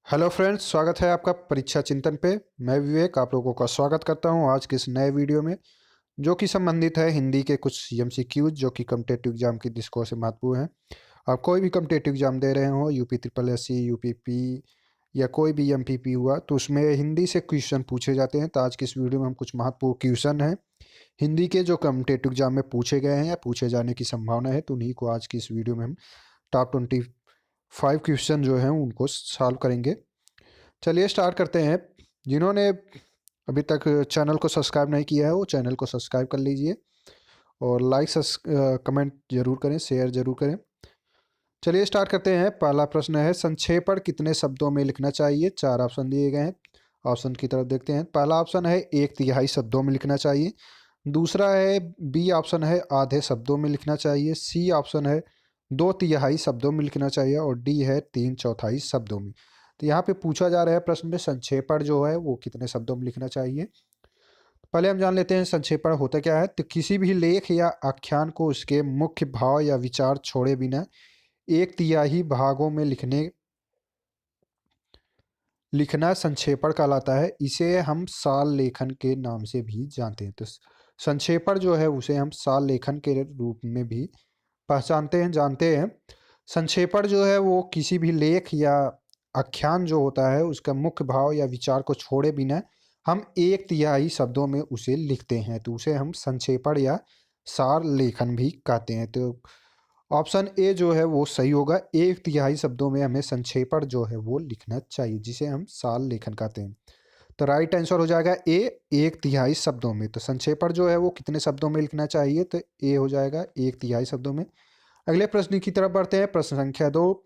Hello friends, स्वागत है आपका परीक्षा चिंतन पे। मैं विवेक आप लोगों का स्वागत करता हूं आज के इस नए वीडियो में, जो कि संबंधित है हिंदी के कुछ एमसीक्यूज जो कि कॉम्पिटिटिव एग्जाम की दृष्टिकोण से महत्वपूर्ण हैं। आप कोई भी कॉम्पिटिटिव एग्जाम दे रहे हो, यूपी ट्रिपल एससी, यूपीपी या कोई भी एमपीपी हुआ, तो उसमें हिंदी से क्वेश्चन पूछे जाते हैं। तो आज की इस वीडियो में हम कुछ महत्वपूर्ण क्वेश्चन हैं हिंदी के जो कॉम्पिटिटिव एग्जाम में पूछे गए हैं या पूछे जाने की संभावना है, तो उन्हीं को आज की इस वीडियो में हम टॉप 25 क्वेश्चन जो हैं उनको सॉल्व करेंगे। चलिए स्टार्ट करते हैं। जिन्होंने अभी तक चैनल को सब्सक्राइब नहीं किया है वो चैनल को सब्सक्राइब कर लीजिए और लाइक कमेंट जरूर करें, शेयर जरूर करें। चलिए स्टार्ट करते हैं। पहला प्रश्न है, संक्षेपण कितने शब्दों में लिखना चाहिए? चार ऑप्शन दिए गए हैं। ऑप्शन की तरफ देखते हैं। पहला ऑप्शन है 1/3 शब्दों में लिखना चाहिए। दूसरा है बी ऑप्शन है आधे शब्दों में लिखना चाहिए। सी ऑप्शन है 2/3 शब्दों में लिखना चाहिए और डी है 3/4 शब्दों में। तो यहाँ पे पूछा जा रहा है प्रश्न में संक्षेपण जो है वो कितने शब्दों में लिखना चाहिए। पहले हम जान लेते हैं संक्षेपण होता क्या है। तो किसी भी लेख या आख्यान को उसके मुख्य भाव या विचार छोड़े बिना 1/3 भागों में लिखना संक्षेपण कहलाता है। इसे हम साल लेखन के नाम से भी जानते हैं। तो संक्षेपण जो है उसे हम साल लेखन के रूप में भी पहचानते हैं, जानते हैं। संक्षेपण जो है वो किसी भी लेख या आख्यान जो होता है उसका मुख्य भाव या विचार को छोड़े बिना हम 1/3 शब्दों में उसे लिखते हैं, तो उसे हम संक्षेपण या सार लेखन भी कहते हैं। तो ऑप्शन ए जो है वो सही होगा। 1/3 शब्दों में हमें संक्षेपण जो है वो लिखना चाहिए, जिसे हम साल लेखन कहते हैं। तो राइट आंसर हो जाएगा ए, 1/3 शब्दों में। तो संक्षेपण जो है वो कितने शब्दों में लिखना चाहिए? तो ए हो जाएगा 1/3 शब्दों में। अगले प्रश्न की तरफ बढ़ते हैं। प्रश्न संख्या 2,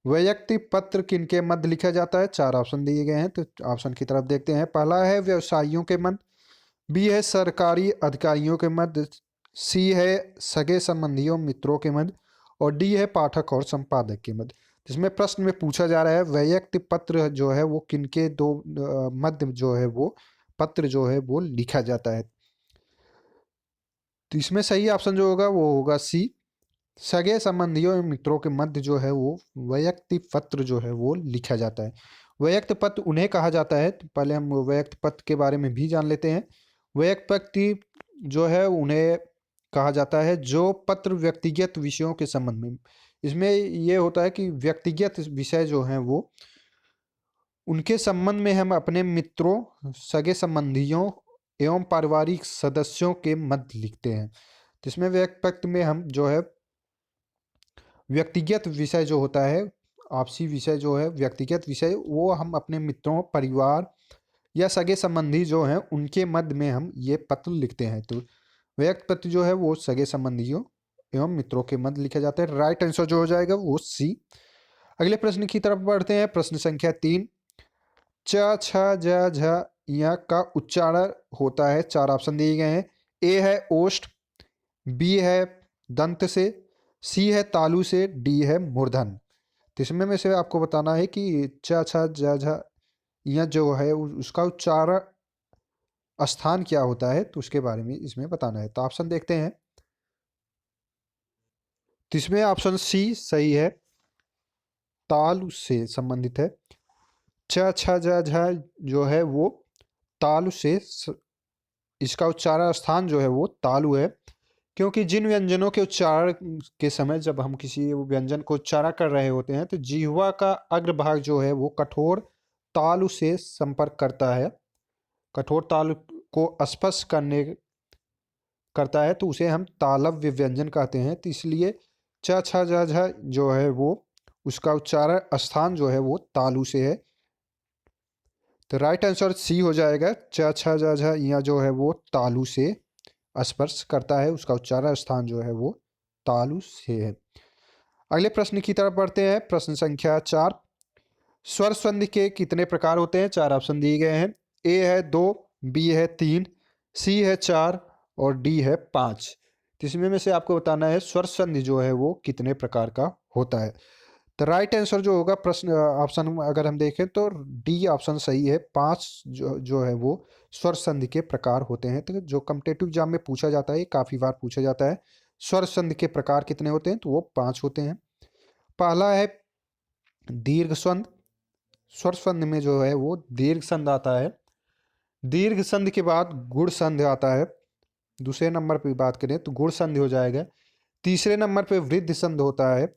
वैयक्तिक पत्र किनके मध्य लिखा जाता है? चार ऑप्शन दिए गए हैं, तो ऑप्शन की तरफ देखते हैं। पहला है व्यवसायियों के मध्य, बी है सरकारी अधिकारियों के मध्य, सी है सगे संबंधियों मित्रों के मध्य और डी है पाठक और संपादक के मध्य। जिसमें प्रश्न में पूछा जा रहा है वैयक्तिक पत्र जो है वो किनके दो मध्य जो है वो पत्र जो है वो लिखा जाता है। तो इसमें सही ऑप्शन जो होगा वो होगा सी, सगे संबंधियों एवं मित्रों के मध्य जो है वो वैयक्तिक पत्र जो है वो लिखा जाता है। वैयक्तिक पत्र उन्हें कहा जाता है। तो पहले हम वैयक्तिक पत्र के बारे में भी जान लेते हैं। वैयक्तिक पत्र जो है उन्हें कहा जाता है जो पत्र व्यक्तिगत विषयों के संबंध में, इसमें ये होता है कि व्यक्तिगत विषय जो हैं वो उनके संबंध में हम अपने मित्रों, सगे संबंधियों एवं पारिवारिक सदस्यों के मध्य लिखते हैं। जिसमें व्यक्तिगत पत्र में हम जो है व्यक्तिगत विषय जो होता है, आपसी विषय जो है व्यक्तिगत विषय, वो हम अपने मित्रों, परिवार या सगे संबंधी जो हैं उनके मध्य में हम ये पत्र लिखते हैं। तो व्यक्ति पत्र जो है वो सगे संबंधियों एवं मित्रों के मध्य लिखा जाता है। राइट आंसर जो हो जाएगा वो सी। अगले प्रश्न की तरफ बढ़ते हैं। प्रश्न संख्या 3, च छ ज झ य का उच्चारण होता है। चार ऑप्शन दिए गए हैं। ए है ओष्ठ, बी है दंत से, सी है तालु से, डी है मूर्धन। तो इसमें में से आपको बताना है कि च छ ज झ य जो है उसका उच्चारण स्थान क्या होता है, तो उसके बारे में इसमें बताना है। तो ऑप्शन देखते हैं। तो इसमें ऑप्शन सी सही है, तालु से संबंधित है। च छ ज झ जो है वो तालु से इसका उच्चारण स्थान जो है वो तालु है। क्योंकि जिन व्यंजनों के उच्चारण के समय जब हम किसी व्यंजन को उच्चारण कर रहे होते हैं तो जिह्वा का अग्रभाग जो है वो कठोर तालु से संपर्क करता है, कठोर तालु को स्पर्श करता है, तो उसे हम तालव्य व्यंजन कहते हैं। तो इसलिए च छ ज झ जो है वो उसका उच्चारण स्थान जो है वो तालु से है। तो राइट आंसर सी हो जाएगा। च छ ज झ या जो है वो तालु से स्पर्श करता है, उसका उच्चारण स्थान जो है वो तालु से है। अगले प्रश्न की तरफ बढ़ते हैं। प्रश्न संख्या 4, स्वर संधि के कितने प्रकार होते हैं? चार ऑप्शन दिए गए हैं। ए है 2, बी है 3, सी है 4 और डी है 5। तो इसमें में से आपको बताना है स्वर संधि जो है वो कितने प्रकार का होता है। तो राइट आंसर जो होगा प्रश्न ऑप्शन अगर हम देखें तो डी ऑप्शन सही है। 5 जो है वो स्वर संधि के प्रकार होते हैं। तो जो कॉम्पिटिटिव एग्जाम में पूछा जाता है, काफ़ी बार पूछा जाता है स्वर संधि के प्रकार कितने होते हैं, तो वो 5 होते हैं। पहला है दीर्घ स्वर, स्वर संधि में जो है वो दीर्घ संध आता है। दीर्घ संधि के बाद गुण संधि आता है। दूसरे नंबर पे बात करें तो गुण संधि हो जाएगा। तीसरे नंबर पे वृद्धि संधि होता है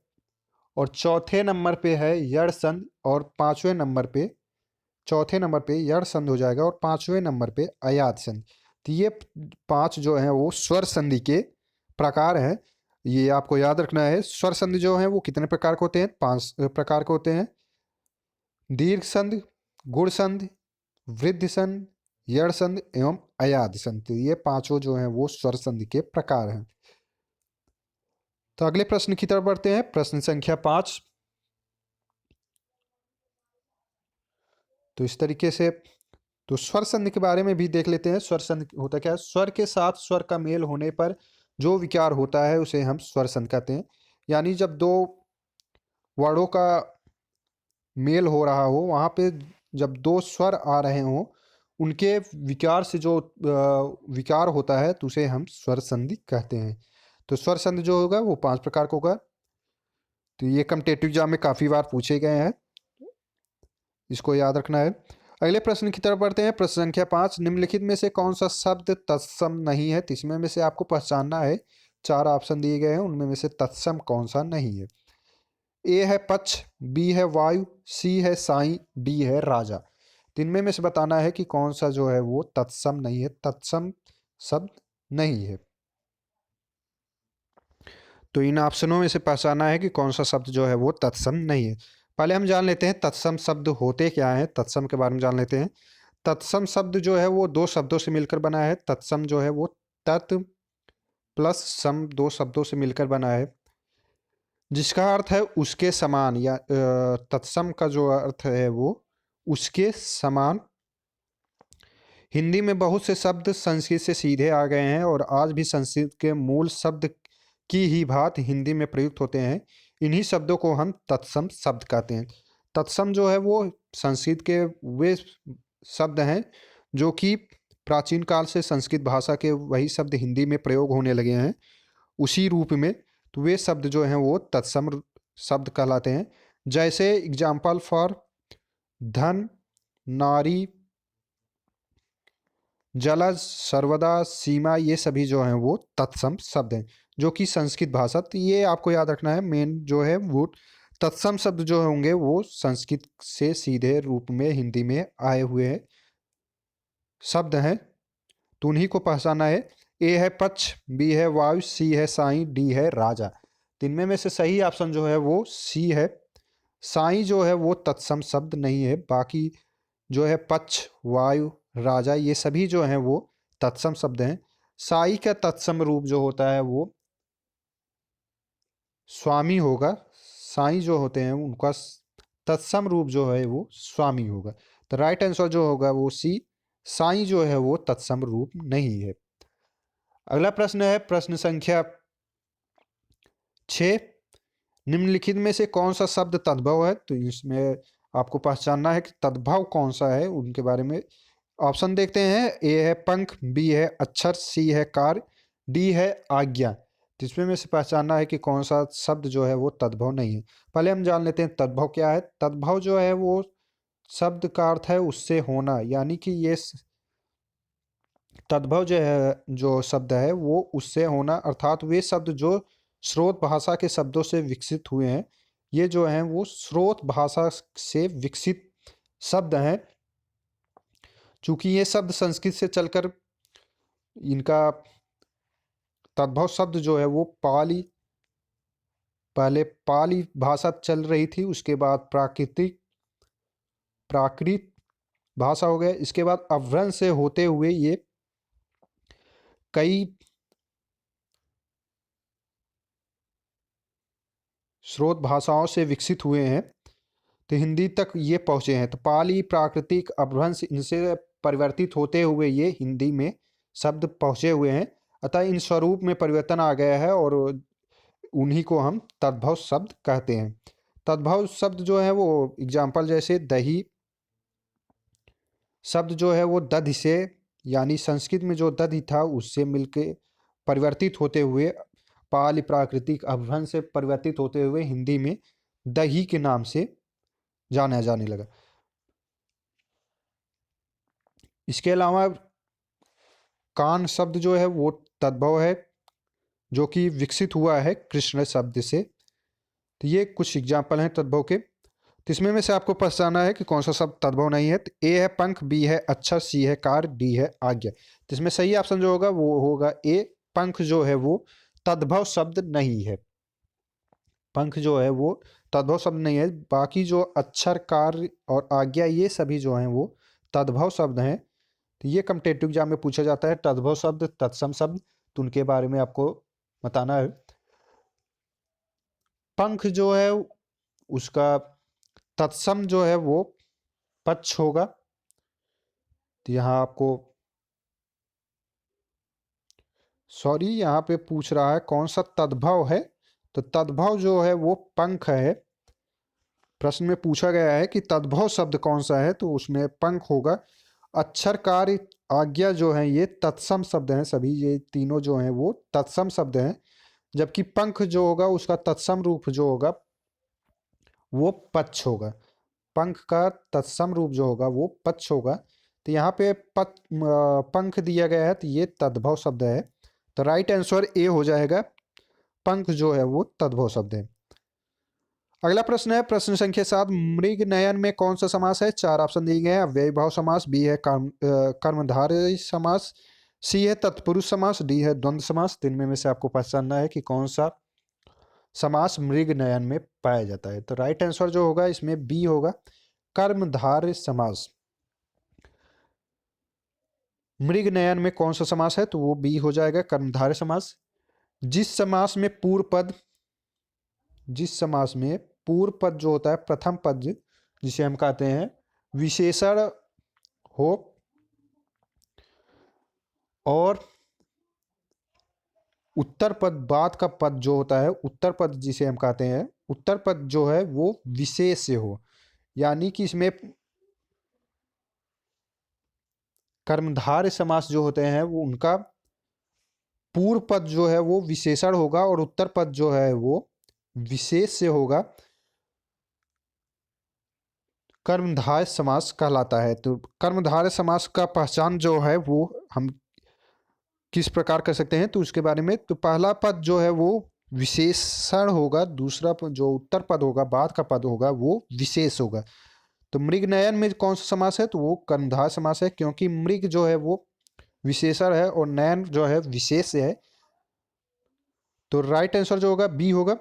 और चौथे नंबर पे है यड़ संधि और पांचवें नंबर पे चौथे नंबर पे यड़ संधि हो जाएगा और पांचवें नंबर पे अयाद संधि। तो ये 5 जो है वो स्वर संधि के प्रकार हैं। ये आपको याद रखना है। स्वर संधि जो है वो कितने प्रकार के होते हैं? 5 प्रकार के होते हैं। दीर्घ संधि, गुण संधि, वृद्धि संधि, यड़ संधि एवं अयाद संधि। ये पांचों जो हैं वो स्वर संधि के प्रकार हैं। तो अगले प्रश्न की तरफ बढ़ते हैं। प्रश्न संख्या 5। तो इस तरीके से तो स्वर संधि के बारे में भी देख लेते हैं। स्वर संधि होता क्या है? स्वर के साथ स्वर का मेल होने पर जो विकार होता है उसे हम स्वर संधि कहते हैं। यानी जब दो वर्णों का मेल हो रहा हो, वहां पे जब दो स्वर आ रहे हों, उनके विकार से जो विकार होता है तो उसे हम स्वर संधि कहते हैं। तो स्वर संधि जो होगा वो 5 प्रकार का होगा। तो ये कॉम्पिटिटिव एग्जाम में काफी बार पूछे गए हैं, इसको याद रखना है। अगले प्रश्न की तरफ बढ़ते हैं। प्रश्न संख्या 5, निम्नलिखित में से कौन सा शब्द तत्सम नहीं है? तो इसमें में से आपको पहचानना है। 4 ऑप्शन दिए गए हैं, उनमें में से तत्सम कौन सा नहीं है। ए है पक्ष, बी है वायु, सी है साई, डी है राजा। इनमें में से बताना है कि कौन सा जो है वो तत्सम नहीं है, तत्सम शब्द नहीं है। तो इन ऑप्शनों में से पहचाना है कि कौन सा शब्द जो है वो तत्सम नहीं है। पहले हम जान लेते हैं तत्सम शब्द होते क्या हैं। तत्सम के बारे में जान लेते हैं। तत्सम शब्द जो है वो 2 शब्दों से मिलकर बना है। तत्सम जो है वो तत् प्लस सम 2 शब्दों से मिलकर बना है, जिसका अर्थ है उसके समान, या तत्सम का जो अर्थ है वो उसके समान। हिंदी में बहुत से शब्द संस्कृत से सीधे आ गए हैं और आज भी संस्कृत के मूल शब्द की ही भांति हिंदी में प्रयुक्त होते हैं। इन्हीं शब्दों को हम तत्सम शब्द कहते हैं। तत्सम जो है वो संस्कृत के वे शब्द हैं जो कि प्राचीन काल से संस्कृत भाषा के वही शब्द हिंदी में प्रयोग होने लगे हैं उसी रूप में। तो वे शब्द जो हैं वो तत्सम शब्द कहलाते हैं। जैसे एग्जाम्पल फॉर धन, नारी, जलज, सर्वदा, सीमा, ये सभी जो हैं वो तत्सम शब्द हैं जो कि संस्कृत भाषा। तो ये आपको याद रखना है। मेन जो है वो तत्सम शब्द जो होंगे वो संस्कृत से सीधे रूप में हिंदी में आए हुए शब्द हैं, तो उन्हीं को पहचाना है। ए है पक्ष, बी है वायु, सी है साई, डी है राजा। तो इनमें में से सही ऑप्शन जो है वो सी है। साई जो है वो तत्सम शब्द नहीं है। बाकी जो है पक्ष, वायु, राजा, ये सभी जो हैं वो तत्सम शब्द हैं। साई का तत्सम रूप जो होता है वो स्वामी होगा। साई जो होते हैं उनका तत्सम रूप जो है वो स्वामी होगा। तो राइट आंसर जो होगा वो सी, साई जो है वो तत्सम रूप नहीं है। अगला प्रश्न है प्रश्न संख्या 6, निम्नलिखित में से कौन सा शब्द तद्भव है? तो इसमें आपको पहचानना है कि तद्भव कौन सा है, उनके बारे में। ऑप्शन देखते हैं। ए है पंख, बी है अक्षर, सी है कार, डी है आज्ञा। तो इसमें में से पहचानना है कि कौन सा शब्द जो है वो तद्भव नहीं है। पहले हम जान लेते हैं तद्भव क्या है। तद्भव जो है वो शब्द का अर्थ है उससे होना, यानी कि ये तद्भव जो है, जो शब्द है वो उससे होना, अर्थात वे शब्द जो स्रोत भाषा के शब्दों से विकसित हुए हैं। ये जो हैं वो स्रोत भाषा से विकसित शब्द हैं। चूंकि ये शब्द संस्कृत से चलकर इनका तद्भव शब्द जो है वो पाली, पहले पाली भाषा चल रही थी, उसके बाद प्राकृत भाषा हो गया, इसके बाद अभ्रंश से होते हुए ये कई स्रोत भाषाओं से विकसित हुए हैं तो हिंदी तक ये पहुँचे हैं। तो पाली, प्राकृतिक, अपभ्रंश, इनसे परिवर्तित होते हुए ये हिंदी में शब्द पहुँचे हुए हैं। अतः इन स्वरूप में परिवर्तन आ गया है और उन्हीं को हम तद्भव शब्द कहते हैं। तद्भव शब्द जो है वो एग्जाम्पल जैसे दही शब्द जो है वो दधि से, यानी संस्कृत में जो दधि था उससे मिलके परिवर्तित होते हुए पाली, प्राकृतिक, अपभ्रंश से परिवर्तित होते हुए हिंदी में दही के नाम से जाना जाने लगा। इसके अलावा कान शब्द जो है वो तद्भव है, जो कि विकसित हुआ है कृष्ण शब्द से। तो ये कुछ एग्जाम्पल हैं तद्भव के। तो इसमें में से आपको पहचाना है कि कौन सा शब्द तद्भव नहीं है। तो ए है पंख, बी है अक्षर, सी है कार, डी है आज्ञा। तो इसमें सही ऑप्शन जो होगा वो होगा ए, पंख जो है वो तद्भव शब्द नहीं है। पंख जो है वो तद्भव शब्द नहीं है। बाकी जो अक्षर, कार्य और आज्ञा ये सभी जो हैं वो तद्भव शब्द हैं। तो ये कॉम्पिटिटिव एग्जाम में पूछा जाता है, तद्भव शब्द, तत्सम शब्द, तो उनके बारे में आपको बताना है। पंख जो है उसका तत्सम जो है वो पक्ष होगा। तो यहाँ आपको यहाँ पे पूछ रहा है कौन सा तद्भव है। तो तद्भव जो है वो पंख है। प्रश्न में पूछा गया है कि तद्भव शब्द कौन सा है, तो उसमें पंख होगा। अक्षर, कार्य, आज्ञा जो है ये तत्सम शब्द हैं। सभी ये तीनों जो हैं वो तत्सम शब्द हैं। जबकि पंख जो होगा उसका तत्सम रूप जो होगा वो पक्ष होगा। पंख का तत्सम रूप जो होगा वो पक्ष होगा। तो यहाँ पे पंख दिया गया है, तो ये तद्भव शब्द है। तो राइट आंसर ए हो जाएगा, पंख जो है वो तद्भव शब्द है। अगला प्रश्न है प्रश्न संख्या 7, मृग नयन में कौन सा समास है? 4 ऑप्शन दिए गए हैं। अव्ययी भाव समास, बी है कर्मधारय समास, सी है तत्पुरुष समास, डी है द्वंद्व समास। तीन में से आपको पहचानना है कि कौन सा समास मृग नयन में पाया जाता है। तो राइट आंसर जो होगा इसमें बी होगा, कर्मधारय समास। मृग नयन में कौन सा समास है? तो वो बी हो जाएगा, कर्मधारय समास। जिस समास में पूर्व पद जो होता है, प्रथम पद जिसे हम कहते हैं विशेषण हो, और उत्तर पद बाद का पद जो होता है, उत्तर पद जिसे हम कहते हैं, उत्तर पद जो है वो विशेष से हो। यानी कि इसमें कर्मधारय समास जो होते हैं वो उनका पूर्व पद जो है वो विशेषण होगा और उत्तर पद जो है वो विशेष से होगा। कर्मधारय समास कहलाता है। तो कर्मधारय समास का पहचान जो है वो हम किस प्रकार कर सकते हैं, तो उसके बारे में। तो पहला पद जो है वो विशेषण होगा, दूसरा पद जो उत्तर पद होगा, बाद का पद होगा, वो विशेष होगा। तो मृग नयन में कौन सा समास है? तो वो कर्मधारय समास है, क्योंकि मृग जो है वो विशेषण है और नयन जो है विशेष है। तो राइट आंसर जो होगा बी होगा।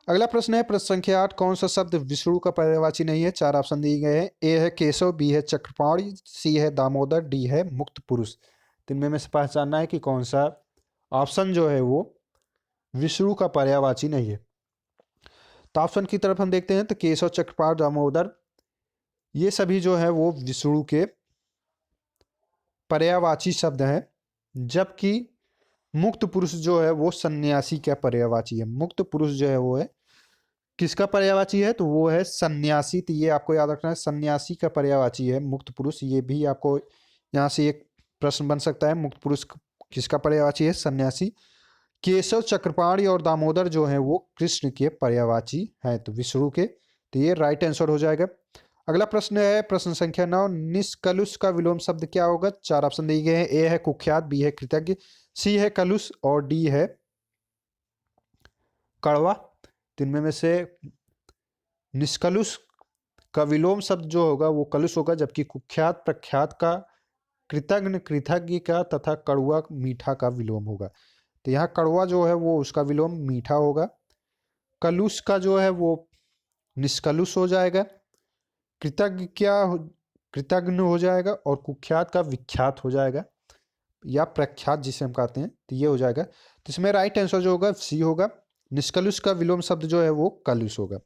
अगला प्रश्न है प्रश्न संख्या 8, कौन सा शब्द विष्णु का पर्यायवाची नहीं है? 4 ऑप्शन दिए गए हैं। ए है केशव, बी है चक्रपाणी, सी है दामोदर, डी है मुक्त पुरुष। तो इनमें से पहचानना है कि कौन सा ऑप्शन जो है वो विष्णु का पर्यायवाची नहीं है। तो ऑप्शन की तरफ हम देखते हैं, तो केशव, चक्रपाण, दामोदर ये सभी जो है वो विष्णु के पर्यायवाची शब्द हैं। जबकि मुक्त पुरुष जो है वो सन्यासी का पर्यायवाची है। मुक्त पुरुष जो है वो है किसका पर्यायवाची है? तो वो है सन्यासी। तो ये आपको याद रखना है, सन्यासी का पर्यायवाची है मुक्त पुरुष। ये भी आपको यहाँ से एक प्रश्न बन सकता है, मुक्त पुरुष किसका पर्यायवाची है? सन्यासी। केशव, चक्रपाणी और दामोदर जो है वो कृष्ण के पर्यायवाची हैं, तो विष्णु के। तो ये राइट आंसर हो जाएगा। अगला प्रश्न है प्रश्न संख्या 9, निष्कलुष का विलोम शब्द क्या होगा? 4 ऑप्शन दिए गए हैं। ए है कुख्यात, बी है कृतज्ञ, सी है कलुष और डी है कड़वा। तीन में से निष्कलुष का विलोम शब्द जो होगा वो कलुष होगा, जबकि कुख्यात प्रख्यात का, कृतज्ञ कृतज्ञ का तथा कड़वा मीठा का विलोम होगा। तो यहाँ कड़वा जो है वो उसका विलोम मीठा होगा। कलुष का जो है वो निष्कलुष हो जाएगा। कृतज्ञ हो जाएगा और कुख्यात का विख्यात हो जाएगा या प्रख्यात जिसे हम कहते हैं, तो ये हो जाएगा। तो इसमें राइट आंसर जो होगा सी होगा, निष्कलुष का विलोम शब्द जो है वो कलुष होगा।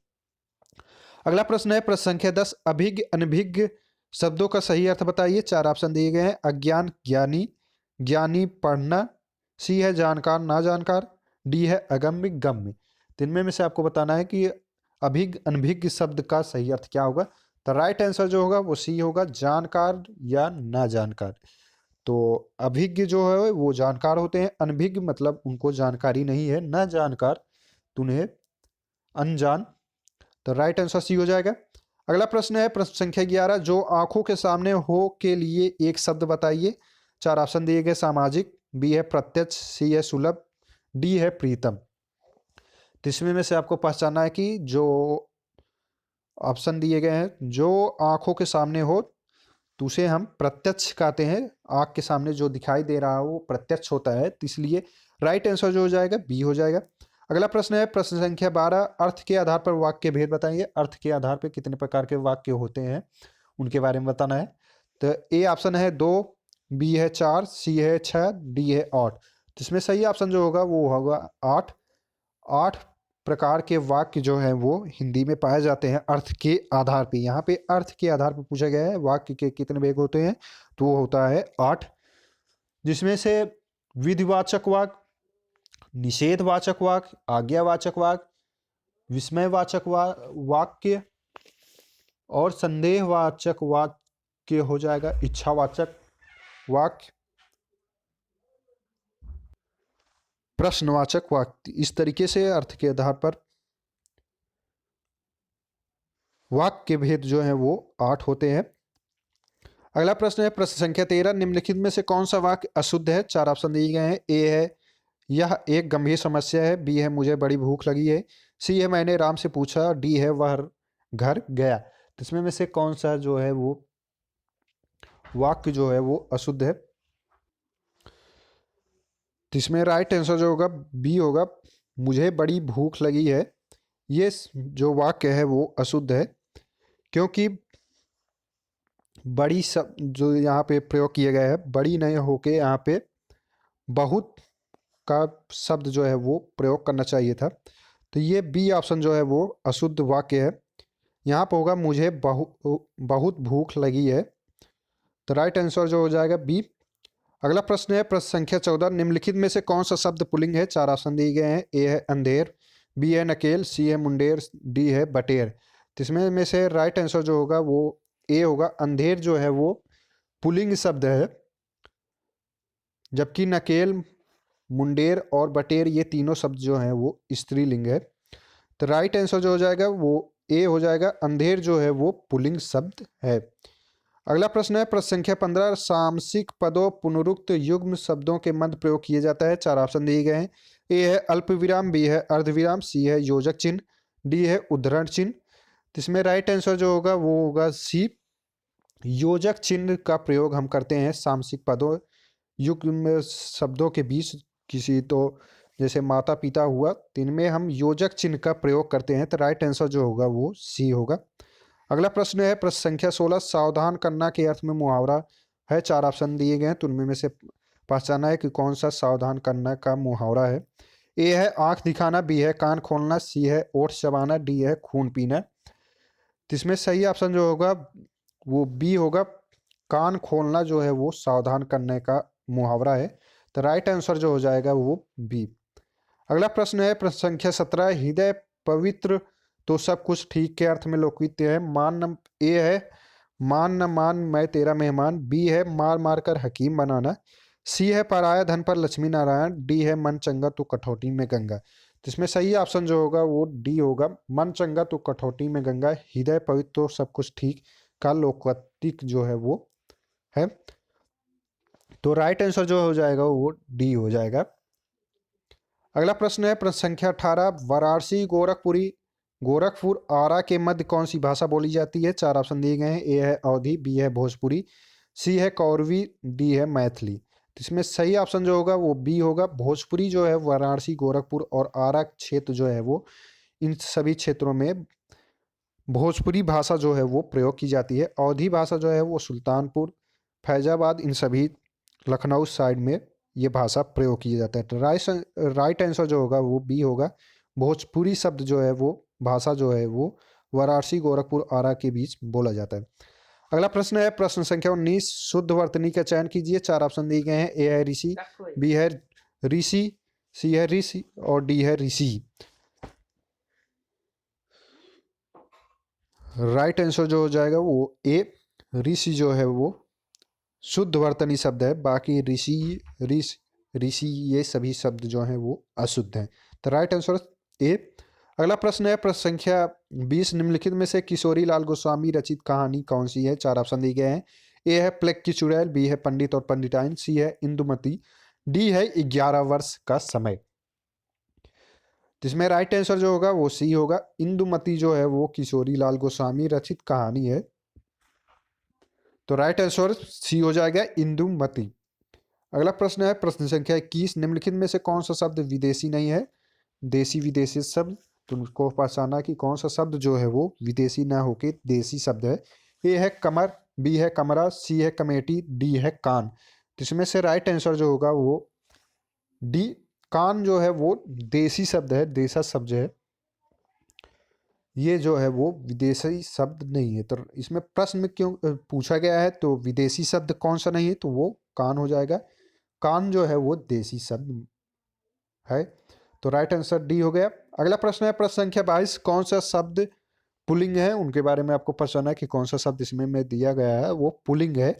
अगला प्रश्न है प्रश्न संख्या 10, अभिज्ञ अनभिज्ञ शब्दों का सही अर्थ बताइए। 4 ऑप्शन दिए गए हैं। अज्ञान ज्ञानी, ज्ञानी पढ़ना, सी है जानकार ना जानकार, डी है अगम्य गम्य। तीन में से आपको बताना है कि अभिज्ञ अनभिज्ञ शब्द का सही अर्थ क्या होगा। तो राइट आंसर जो होगा वो सी होगा, जानकार या ना जानकार। तो अभिज्ञ जो है वो जानकार होते हैं, अनभिज्ञ मतलब उनको जानकारी नहीं है, ना जानकार तो उन्हें अनजान। तो राइट आंसर सी हो जाएगा। अगला प्रश्न है प्रश्न संख्या 11, जो आंखों के सामने हो के लिए एक शब्द बताइए। 4 ऑप्शन दिए गए, सामाजिक, बी है प्रत्यक्ष, सी है सुलभ, डी है प्रीतम। तो इसमें में से आपको पहचानना है कि जो ऑप्शन दिए गए हैं, जो आंखों के सामने हो तो उसे हम प्रत्यक्ष कहते हैं। आंख के सामने जो दिखाई दे रहा है वो प्रत्यक्ष होता है, तो इसलिए राइट आंसर जो हो जाएगा बी हो जाएगा। अगला प्रश्न है प्रश्न संख्या 12, अर्थ के आधार पर वाक्य के भेद बताइए। अर्थ के आधार पर कितने प्रकार के वाक्य होते हैं उनके बारे में बताना है। तो ए ऑप्शन है 2, बी है 4, सी है 6, डी है 8। तो इसमें सही ऑप्शन जो होगा वो होगा 8। 8 प्रकार के वाक्य जो हैं वो हिंदी में पाए जाते हैं अर्थ के आधार पे। यहाँ पे अर्थ के आधार पर पूछा गया है वाक्य के कितने भेद होते हैं, तो वो होता है 8, जिसमें से विधिवाचक वाक्य, निषेधवाचक वाक्य, आज्ञावाचक वाक्य, विस्मयवाचक वाक्य और संदेहवाचक वाक्य हो जाएगा, इच्छावाचक वाक्य, प्रश्नवाचक वाक्य। इस तरीके से अर्थ के आधार पर वाक्य के भेद जो है वो 8 होते हैं। अगला प्रश्न है प्रश्न संख्या 13, निम्नलिखित में से कौन सा वाक्य अशुद्ध है। 4 ऑप्शन दिए गए हैं। ए है यह एक गंभीर समस्या है, बी है मुझे बड़ी भूख लगी है, सी है मैंने राम से पूछा, डी है वह घर गया। तो इसमें में से कौन सा जो है वो वाक्य जो है वो अशुद्ध है। तो इसमें राइट आंसर जो होगा बी होगा, मुझे बड़ी भूख लगी है। ये जो वाक्य है वो अशुद्ध है, क्योंकि बड़ी सब जो यहाँ पे प्रयोग किया गया है, बड़ी नहीं होके यहाँ पे बहुत का शब्द जो है वो प्रयोग करना चाहिए था। तो ये बी ऑप्शन जो है वो अशुद्ध वाक्य है। यहाँ पर होगा मुझे बहुत भूख लगी है। तो राइट आंसर जो हो जाएगा बी। अगला प्रश्न है प्रश्न संख्या 14, निम्नलिखित में से कौन सा शब्द पुल्लिंग है। 4 ऑप्शन दिए गए हैं। ए है अंधेर, बी है नकेल, सी है मुंडेर, डी है बटेर। तो इसमें में से राइट आंसर जो होगा वो ए होगा, अंधेर जो है वो पुल्लिंग शब्द है, जबकि नकेल, मुंडेर और बटेर ये तीनों शब्द जो हैं वो स्त्रीलिंग है। तो राइट आंसर जो हो जाएगा वो ए हो जाएगा, अंधेर जो है वो पुल्लिंग शब्द है। अगला प्रश्न है प्रश्न संख्या 15, सामसिक पदों पुनरुक्त युग्म शब्दों के मध्य प्रयोग किया जाता है। 4 ऑप्शन दिए गए हैं। ए है अल्प विराम, बी है अर्धविराम, सी है योजक चिन्ह, डी है उद्धरण चिन्ह। तो इसमें राइट आंसर जो होगा वो होगा सी, योजक चिन्ह का प्रयोग हम करते हैं सामसिक पदों युग्म शब्दों के बीच। किसी तो जैसे माता पिता हुआ, तो इनमें हम योजक चिन्ह का प्रयोग करते हैं। तो राइट आंसर जो होगा वो सी होगा। अगला प्रश्न है प्रश्न संख्या 16, सावधान करना के अर्थ में मुहावरा है। 4 ऑप्शन दिए गए हैं, तो उनमें में से पहचाना है कि कौन सा सावधान करना का मुहावरा है। ए है आंख दिखाना, बी है कान खोलना, सी है ओठ चबाना, डी है खून पीना। तो इसमें सही ऑप्शन जो होगा वो बी होगा, कान खोलना जो है वो सावधान करने का मुहावरा है। तो राइट आंसर जो हो जाएगा वो बी। अगला प्रश्न है प्रश्न संख्या 17, हृदय पवित्र तो सब कुछ ठीक के अर्थ में लोकप्रिय है। ए है मान न मान मैं तेरा मेहमान, बी है मार मार कर हकीम बनाना, सी है पराया धन पर लक्ष्मी नारायण, डी है मन चंगा तो कठौती में गंगा। तो इसमें सही ऑप्शन जो होगा वो डी होगा, मन चंगा तो कठौती में गंगा, हृदय पवित्र तो सब कुछ ठीक का लोकवत्तिक जो है वो है। तो राइट आंसर जो हो जाएगा वो डी हो जाएगा। अगला प्रश्न है प्रश्न संख्या 18, वाराणसी गोरखपुर आरा के मध्य कौन सी भाषा बोली जाती है। 4 ऑप्शन दिए गए हैं। ए है अवधी, बी है भोजपुरी, सी है कौरवी, डी है मैथिली। तो इसमें सही ऑप्शन जो होगा वो बी होगा, भोजपुरी जो है वाराणसी गोरखपुर और आरा क्षेत्र जो है वो इन सभी क्षेत्रों में भोजपुरी भाषा जो है वो प्रयोग की जाती है। अवधी भाषा जो है वो सुल्तानपुर, फैजाबाद, इन सभी लखनऊ साइड में ये भाषा प्रयोग किया जाता है। तो राइट आंसर जो होगा वो बी होगा, भोजपुरी शब्द जो है वो भाषा जो है वो वाराणसी गोरखपुर आरा के बीच बोला जाता है। अगला प्रश्न है प्रश्न संख्या 19, शुद्ध वर्तनी का चयन कीजिए। 4 ऑप्शन दिए गए हैं। ए है ऋषि, बी है ऋषि, सी है ऋषि और डी है ऋषि। राइट आंसर जो हो जाएगा वो ए, ऋषि जो है वो शुद्ध वर्तनी शब्द है, बाकी ऋषि ये सभी शब्द जो हैं वो अशुद्ध हैं। तो राइट आंसर ए। अगला प्रश्न है प्रश्न संख्या 20, निम्नलिखित में से किशोरी लाल गोस्वामी रचित कहानी कौन सी है? 4 ऑप्शन दिए गए हैं। ए है प्लेग की चुड़ैल, बी है पंडित और पंडिताइन, सी है इंदुमती, डी है 11 वर्ष का समय। जिसमें राइट आंसर जो होगा वो सी होगा। इंदुमती जो है वो किशोरी लाल गोस्वामी रचित कहानी है, तो राइट आंसर सी हो जाएगा, इंदुमती। अगला प्रश्न है प्रश्न संख्या 21, निम्नलिखित में से कौन सा शब्द विदेशी नहीं है? देशी विदेशी शब्द, तुमको पहचाना कि कौन सा शब्द जो है वो विदेशी ना होके देसी शब्द है। ए है कमर, बी है कमरा, सी है कमेटी, डी है कान। जिसमें से राइट आंसर जो होगा वो डी, कान जो है वो देसी शब्द है, देसा शब्द है, ये जो है वो विदेशी शब्द नहीं है। तो इसमें प्रश्न में क्यों पूछा गया है, तो विदेशी शब्द कौन सा नहीं है, तो वो कान हो जाएगा। कान जो है वो देसी शब्द है, तो राइट आंसर डी हो गया। अगला प्रश्न है प्रश्न संख्या 22, कौन सा शब्द पुल्लिंग है? उनके बारे में आपको पहचानना है कि कौन सा शब्द इसमें में दिया गया है वो पुल्लिंग है।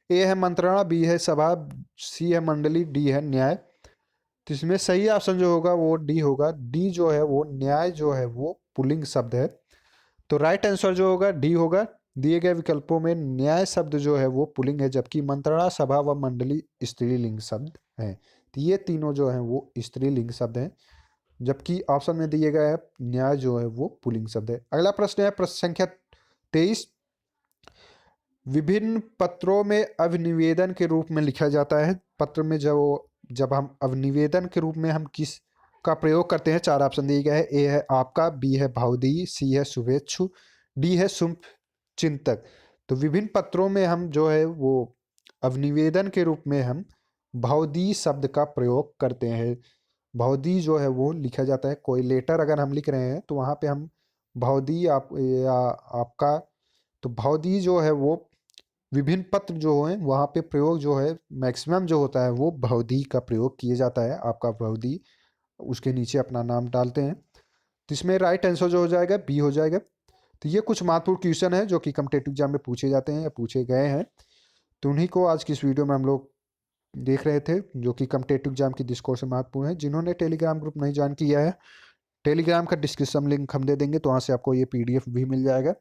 ए है मंत्रणा, बी है सभा, सी है मंडली, डी है न्याय। तो इसमें सही ऑप्शन जो होगा वो डी होगा। डी जो है वो न्याय जो है वो पुल्लिंग शब्द है, तो राइट आंसर जो होगा डी होगा। दिए गए विकल्पों में न्याय शब्द जो है वो पुल्लिंग है, जबकि मंत्रणा, सभा व मंडली स्त्रीलिंग शब्द है। तो ये तीनों जो है वो स्त्रीलिंग शब्द हैं, जबकि ऑप्शन में दिए गए न्याय जो है वो पुल्लिंग शब्द है। अगला प्रश्न है प्रश्न संख्या 23, विभिन्न पत्रों में अभिनिवेदन के रूप में लिखा जाता है। पत्र में जब हम अभिनिवेदन के रूप में हम किस का प्रयोग करते हैं? 4 ऑप्शन दिए गए हैं। ए है आपका, बी है भावदीय, सी है शुभेच्छु, डी है शुभ चिंतक। तो विभिन्न पत्रों में हम जो है वो अभिनिवेदन के रूप में हम भावदीय शब्द का प्रयोग करते हैं। भावदीय जो है वो लिखा जाता है, कोई लेटर अगर हम लिख रहे हैं तो वहाँ पे हम भावदीय आप या आपका, तो भावदीय जो है वो विभिन्न पत्र जो हैं वहाँ पे प्रयोग जो है मैक्सिमम जो होता है वो भावदीय का प्रयोग किया जाता है। आपका भावदीय, उसके नीचे अपना नाम डालते हैं। तो इसमें राइट आंसर जो हो जाएगा बी हो जाएगा। तो ये कुछ महत्वपूर्ण क्वेश्चन है जो कि कॉम्पिटिटिव एग्जाम में पूछे जाते हैं या पूछे गए हैं, तो उन्हीं को आज की इस वीडियो में हम लोग देख रहे थे, जो कि कॉम्पिटिटिव एग्जाम की दृष्टिकोण से महत्वपूर्ण है। जिन्होंने टेलीग्राम ग्रुप नहीं ज्वाइन किया है, टेलीग्राम का डिस्क्रिप्शन लिंक हम दे देंगे, तो वहाँ से आपको ये PDF भी मिल जाएगा।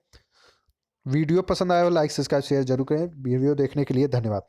वीडियो पसंद आया हो लाइक सब्सक्राइब शेयर जरूर करें। वीडियो देखने के लिए धन्यवाद।